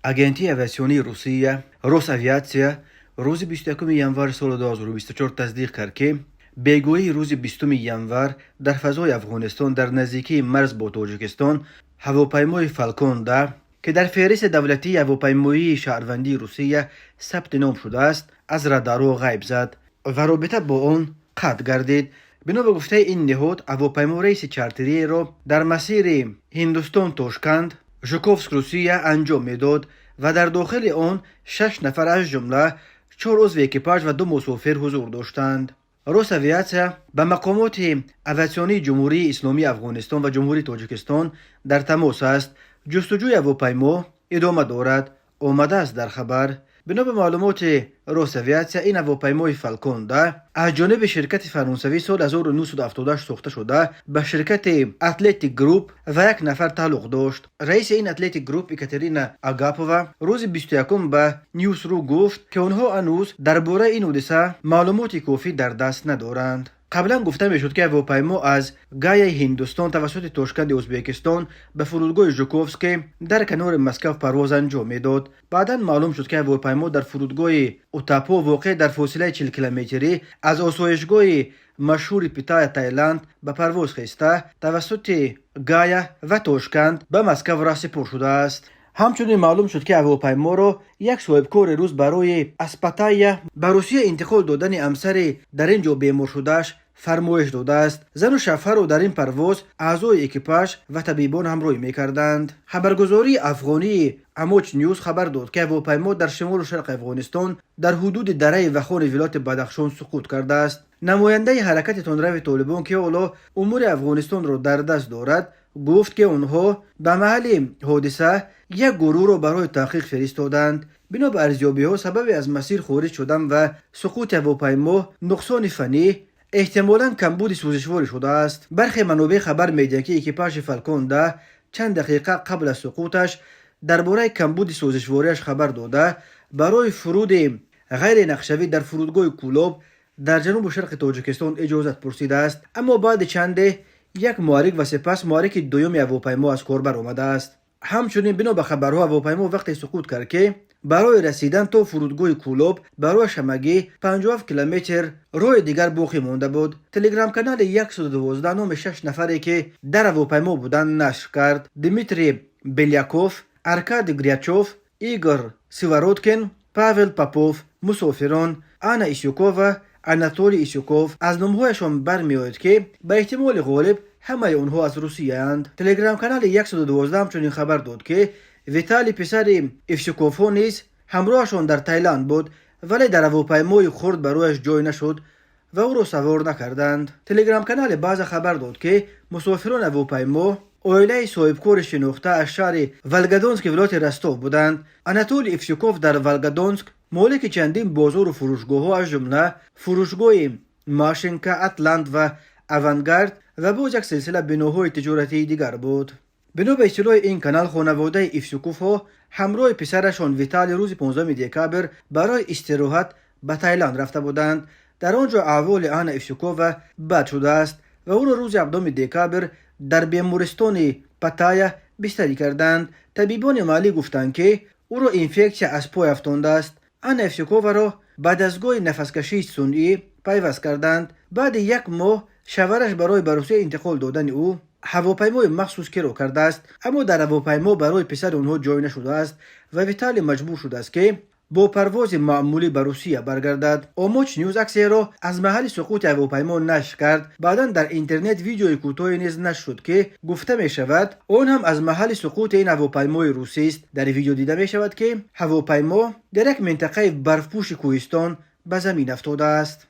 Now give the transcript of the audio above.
Агентии авиационии Русия Росавиация روز 21 январ سال 2024 تصدیق کرد که بیگویی روز 20 ینور در فضای افغانستان در نزدیکی مرز با تاجیکستان هواپیمای فالکون 10 که در فهرست دولتی هواپیمایی شهروندی روسیه ثبت نام شده است از رادارها غیب زد و رابطه با آن قطع گردید. بنا به گفته این نهاد، هواپیما ریس چارتری را در مسیر هندوستان تاشکند ژوکوفسک روسیه انجام میداد و در داخل آن 6 نفر از جمله 4 عضو اکیپاژ و 2 مسافر حضور داشتند. روس‌آویاتسیا به مقامات آویاسیونی جمهوری اسلامی افغانستان و جمهوری تاجیکستان در تماس است. جستجوی هواپیما ادامه دارد. آمده است در خبر. بنا به معلومات روس‌آویاتسیا، این هواپیمای فالکون 10 از جانب شرکت فرانسوی سال 1978 ساخته شده به شرکت اتلتیک گروپ و 1 نفر تعلق داشت. رئیس این اتلتیک گروپ اکاترینا آگاپووا روز 21 به نیوز رو گفت که آنها هنوز درباره این حادثه معلومات کافی در دست ندارند. قبلا گفته میشد که هواپیما از گای هندوستان توسط تاشکند ازبکستان به فرودگاه ژوکوفسک در کنار مسکو پرواز انجام میداد. بعدا معلوم شد که هواپیما در فرودگاه اوتاپو واقع در فاصله 40 کیلومتری از آسایشگاه مشهور پتایا تایلند به پرواز خسته توسط گایا و تاشکند به مسکو را سپرده شده است. همچنین معلوم شد که هواپیما را یک صاحبکار روس برای از پتایا به روسیه انتقال دادن همسر در اینجا بیمار شدهش فرمایش داده است. زن و شوهر را در این پرواز اعضای اکیپاژ و طبیبان همراهی می‌کردند. خبرگزاری افغانی اموچ نیوز خبر داد که هواپیما در شمال و شرق افغانستان در حدود دره وخان ولایت بدخشان سقوط کرده است. نماینده حرکت تندرو طالبان که حالا امور افغانستان را در دست دارد گفت که آنها به محل حادثه یک گروه را برای تحقیق فرستادند. بنا به ارزیابی‌ها سبب از مسیر خارج شدن و سقوط هواپیما نقصان فنی احتمالاً کمبود سوزشواری شده است. برخی منابع خبر می‌دهند که اکیپاژ فالکون 10 چند دقیقه قبل از سقوطش درباره کمبود سوزشواریش خبر داده برای فرود غیر نقشه‌ای در فرودگاه کولاب در جنوب و شرق تاجیکستان اجازت پرسیده است، اما بعد چند یک محرک و سپس محرک دوم هواپیما از کار برآمده است. همچنین بنا به خبرها هواپیما وقتی سقوط کرد که برای رسیدن تا فرودگاه کولاب برای همگی 57 کیلومتر راه دیگر باقی مانده بود. تلگرام کانال 112 نام 6 نفری که در هواپیما بودند نشر کرد. دیمیتری بلیاکوف، ارکاد گریاچوف، ایگور سیوارودکین، پاول پاپوف، مسافران آنا ایسیوکووا، آناتولی ایسیوکوف از نامهایشان برمیآید که به احتمال غالب همه آنها از روسیه اند. تلگرام کانال 112 همچنین خبر داد که ویتالی پسر ایسیوکوف نیز همراهشان در تایلند بود، ولی در هواپیمای خرد برایش جای نشد و او را سوار نکردند. تلگرام کانال باز خبر داد که مسافران هواپیما عائله صاحبکار شناخته از شهر ولگادونسک ولایت رستوف بودند. آناتولی ایسیوکوف در ولگادونسک مالک چندین بازار و فروشگاه‌ها از جمله فروشگاه ماشینکا، اتلانت و اوانگارد و با یک سلسله بناهای تجارتی دیگر بود. بنا به اطلاع این کانال، خانواده ایسیوکوف ها همراه پسرشان ویتالی روز 15 دکبر برای استراحت به تایلند رفته بودند. در آنجا احوال آنا ایسیوکوف بد شده است و او را روز 17 دکبر در بیمارستان پتایا بستری کردند. طبیبان محلی گفتند که او را اینفکسیا از پای افتاده است. آنا ایسیوکوف را به دستگاه نفسکشی صنعی پیوست کردند. بعد 1 ماه شوهرش برای به روسیه انتقال دادن او هواپیمای مخصوص کرو کرده است، اما در هواپیما برای پسر آنها جای نشده است و ویتالی مجبور شده است که با پرواز معمولی به روسیه برگردد. اموچ نیوز عکسی را از محل سقوط هواپیما نشر کرد. بعدا در اینترنت ویدیوی کوتاهی نیز نشر شد که گفته می شود آن هم از محل سقوط این هواپیمای روسی است. در ویدیو دیده می شود که هواپیما در یک منطقه برفپوش کوهستان به زمین افتاده است.